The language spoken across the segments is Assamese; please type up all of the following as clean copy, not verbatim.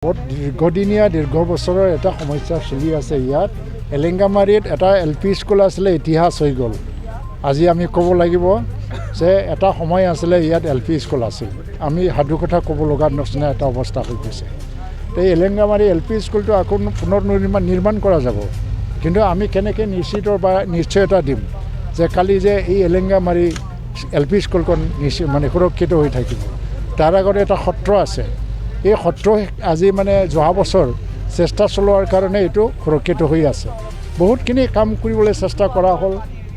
দীৰ্ঘদিনীয়া দীৰ্ঘ বছৰৰ এটা সমস্যা চলি আছে ইয়াত এলেংগামাৰীত এটা LP স্কুল আছিলে ইতিহাস হৈ গ'ল আজি আমি ক'ব লাগিব যে এটা সময় আছিলে ইয়াত LP স্কুল আছিল আমি সাধু কথা ক'ব লগা নিচিনা এটা অৱস্থা হৈ গৈছে এই এলেংগামাৰী LP স্কুলটো আকৌ পুনৰ নিৰ্মাণ কৰা যাব কিন্তু আমি কেনেকৈ নিশ্চয়তা দিম যে কালি যে এই এলেংগামাৰী LP স্কুলখন মানে সুৰক্ষিত হৈ থাকিব তাৰ আগতে এটা সত্ৰ আছে এই সত্ৰ আজি মানে যোৱা বছৰ চেষ্টা চলোৱাৰ কাৰণে এইটো সুৰক্ষিত হৈ আছে বহুতখিনি কাম কৰিবলৈ চেষ্টা কৰা হ'ল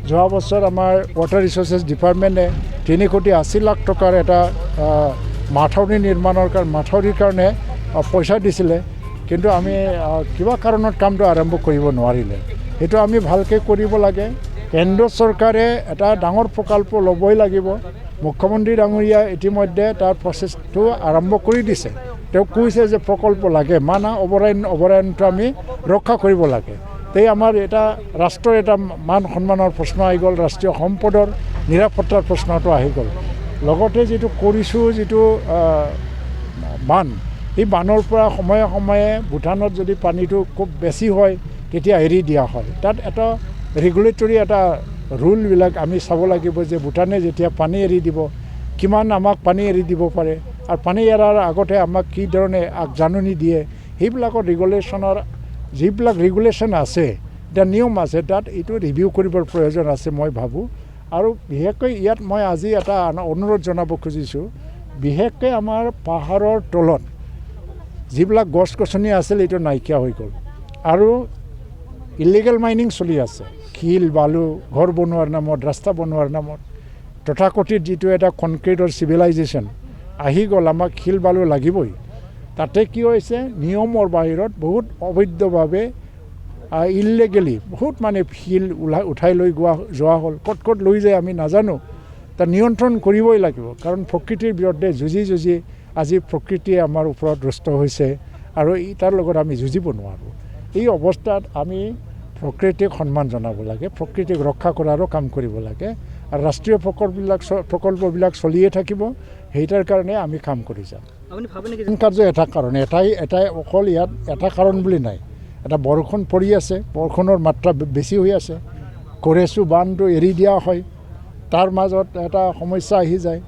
যোৱা বছৰ আমাৰ ৱাটাৰ ৰিচোৰ্চেছ ডিপাৰ্টমেণ্টে 3 কোটি 80 লাখ টকাৰ এটা মাথাউৰি মাথাউৰিৰ কাৰণে পইচা দিছিলে কিন্তু আমি কিবা কাৰণত কামটো আৰম্ভ কৰিব নোৱাৰিলে সেইটো আমি ভালকৈ কৰিব লাগে কেন্দ্ৰ চৰকাৰে এটা ডাঙৰ প্ৰকল্প ল'বই লাগিব মুখ্যমন্ত্ৰী ডাঙৰীয়া ইতিমধ্যে তাৰ প্ৰচেছটো আৰম্ভ কৰি দিছে তেওঁ কৈছে যে প্ৰকল্প লাগে মানা অভয়াৰণ্যটো আমি ৰক্ষা কৰিব লাগে তেই আমাৰ এটা ৰাষ্ট্ৰৰ এটা মান সন্মানৰ প্ৰশ্ন আহি গ'ল ৰাষ্ট্ৰীয় সম্পদৰ নিৰাপত্তাৰ প্ৰশ্নটো আহি গ'ল লগতে যিটো কৰিছোঁ যিটো বান এই বানৰ পৰা সময়ে সময়ে ভূটানত যদি পানীটো খুব বেছি হয় তেতিয়া এৰি দিয়া হয় তাত এটা ৰেগুলেটৰী এটা ৰুলবিলাক আমি চাব লাগিব যে ভূটানে যেতিয়া পানী এৰি দিব কিমান আমাক পানী এৰি দিব পাৰে আৰু পানী এৰাৰ আগতে আমাক কি ধৰণে জাননী দিয়ে সেইবিলাকৰ যিবিলাক ৰেগুলেশ্যন আছে এটা নিয়ম আছে তাত এইটো ৰিভিউ কৰিবৰ প্ৰয়োজন আছে মই ভাবোঁ আৰু বিশেষকৈ ইয়াত মই আজি এটা অনুৰোধ জনাব খুজিছোঁ বিশেষকৈ আমাৰ পাহাৰৰ তলত যিবিলাক গছ গছনি আছিল এইটো নাইকিয়া হৈ গ'ল আৰু ইলিগেল মাইনিং চলি আছে শিল বালু ঘৰ বনোৱাৰ নামত ৰাস্তা বনোৱাৰ নামত তথাকথিত যিটো এটা কনক্ৰিটৰ চিভিলাইজেশ্যন আহি গ'ল আমাক শিল বালু লাগিবই তাতে কি হৈছে নিয়মৰ বাহিৰত বহুত অবৈধভাৱে ইলিগেলি বহুত মানে শিল উঠাই লৈ যোৱা হ'ল ক'ত লৈ যায় আমি নাজানো তাৰ নিয়ন্ত্ৰণ কৰিবই লাগিব কাৰণ প্ৰকৃতিৰ বিৰুদ্ধে যুঁজি আজি প্ৰকৃতিয়ে আমাৰ ওপৰত ৰুষ্ট হৈছে আৰু তাৰ লগত আমি যুঁজিব নোৱাৰোঁ এই অৱস্থাত আমি প্ৰকৃতিক সন্মান জনাব লাগে প্ৰকৃতিক ৰক্ষা কৰাৰো কাম কৰিব লাগে আৰু ৰাষ্ট্ৰীয় প্ৰকল্পবিলাক চলিয়ে থাকিব সেইটাৰ কাৰণে আমি কাম কৰি যাম কাৰ্য এটা কাৰণ এটাই অকল ইয়াত এটা কাৰণ বুলি নাই এটা বৰষুণ পৰি আছে বৰষুণৰ মাত্ৰা বেছি হৈ আছে কৰেচু বান্ধটো এৰি দিয়া হয় তাৰ মাজত এটা সমস্যা আহি যায়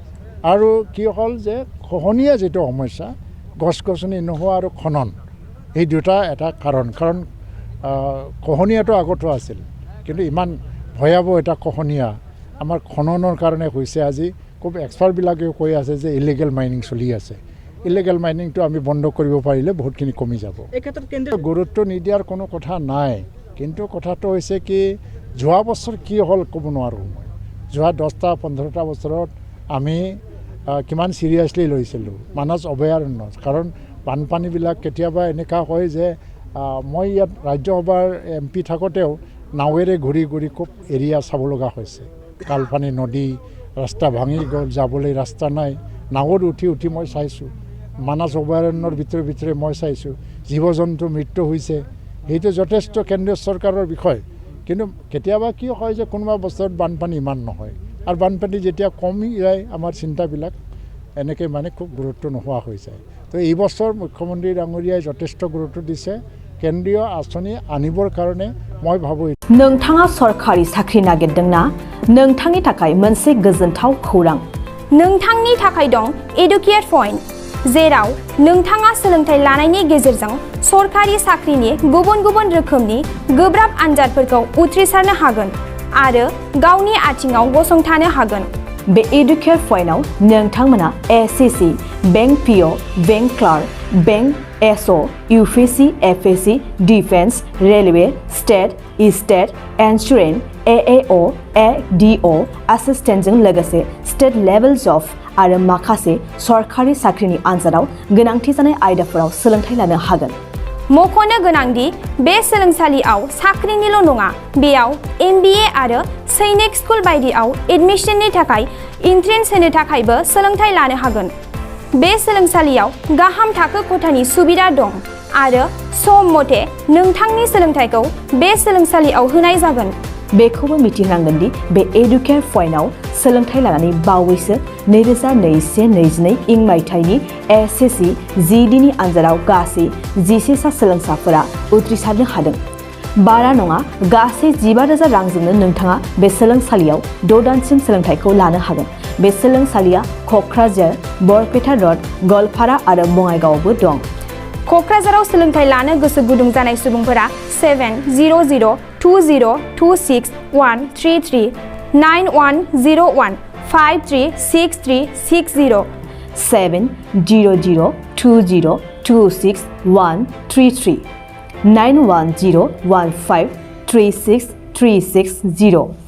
আৰু কি হ'ল যে খহনীয়া যিটো সমস্যা গছ গছনি নোহোৱা আৰু খনন এই দুটা এটা কাৰণ খহনীয়াটো আগতো আছিল কিন্তু ইমান ভয়াৱহ এটা খহনীয়া আমাৰ খননৰ কাৰণে হৈছে আজি খুব এক্সপাৰ্টবিলাকেও কৈ আছে যে ইলিগেল মাইনিং চলি আছে ইলিগেল মাইনিংটো আমি বন্ধ কৰিব পাৰিলে বহুতখিনি কমি যাব এই ক্ষেত্ৰত গুৰুত্ব নিদিয়াৰ কোনো কথা নাই কিন্তু কথাটো হৈছে কি যোৱা বছৰ কি হ'ল ক'ব নোৱাৰোঁ মই যোৱা 10-15টা বছৰত আমি কিমান চিৰিয়াছলি লৈছিলোঁ মানস অভয়াৰণ্য কাৰণ বানপানীবিলাক কেতিয়াবা এনেকুৱা হয় যে মই ইয়াত ৰাজ্যসভাৰ MP থাকোঁতেও নাৱেৰে ঘূৰি খুব এৰিয়া চাব লগা হৈছে কালপানী নদী ৰাস্তা ভাঙি গ'ল যাবলৈ ৰাস্তা নাই নাৱত উঠি মই চাইছোঁ মানস অভয়াৰণ্যৰ ভিতৰে মই চাইছোঁ জীৱ জন্তু মৃত্যু হৈছে সেইটো যথেষ্ট কেন্দ্ৰীয় চৰকাৰৰ বিষয় কিন্তু কেতিয়াবা কি হয় যে কোনোবা বছৰত বানপানী ইমান নহয় আৰু বানপানী যেতিয়া কমি যায় আমাৰ চিন্তাবিলাক এনেকৈ মানে খুব গুৰুত্ব নোহোৱা হৈ যায় তো এই বছৰ মুখ্যমন্ত্ৰী ডাঙৰীয়াই যথেষ্ট গুৰুত্ব দিছে কেন্দ্ৰীয় আঁচনি আনিবৰ কাৰণে মই ভাবোঁ नोंथाङा सरकारि साख्रि नागिरदोंना नोंथांनि थाखाय मोनसे गोजोनथाव खौरां नोंथांनि थाखाय दं एडुकेट पॉइंट जेराव नोंथाङा सोलोंथाइ लानायनि गेजेरजों सरकारि साख्रिनि गुबुन रोखोमनि गोब्राब आनजादफोरखौ उथ्रिसारनो हागोन आरो गावनि आथिङाव गसंथानो हागोन बे एडुकेट पॉइन्टआव नोंथांमोना SCC bank PO bank clerk bank SO UPSC FSC defence railway state insurance AAO ADO एसिस्टेन्टजों लोगोसे स्टेट लेभेल जब आरो माखासे सरकारि साख्रिनि आनजादाव गोनांथि जानाय आयदाफोराव सोलोंथाइ लानो हागोन मख'नो गोनांदि बे सोलोंसालियाव साख्रिनिल' नङा बेयाव MBA आरो सैनिक स्कुल बायदियाव एडमिशननि थाखाय एन्ट्रेन्स होनो थाखायबो सोलोंथाइ लानो हागोन बे सोलोंसालियाव गाहाम थाखो खथानि सुबिदा दं आरो सम मथे नोंथांनि सोलोंथाइखौ बे सोलोंसालियाव होनाय जागोन बेखौबो मिथिनांगोन दि बे एडुकेट पॉइन्टआव सोलोंथाइ लानानै बावैसो 2021-22 इं मायथाइनि एसएससि जिडिनि आनजादाव गासै 11 सा सोलोंसाफोरा उथ्रिसारनो हादों। बारा नङा गासै 15,000 रांजोंनो नोंथाङा बे सोलोंसालियाव 6 दानसिम सोलोंथाइखौ लानो हागोन। बे सोलोंसालिया क'क्राझार, बरपेटा र'ड, गलपारा आरो बङाइगावआवबो दं। क'क्राझाराव सोलोंथाइ लानो गोसो गुदुं जानाय सुबुंफोरा 700-226-133 9101-536360 700-226-133 9101536360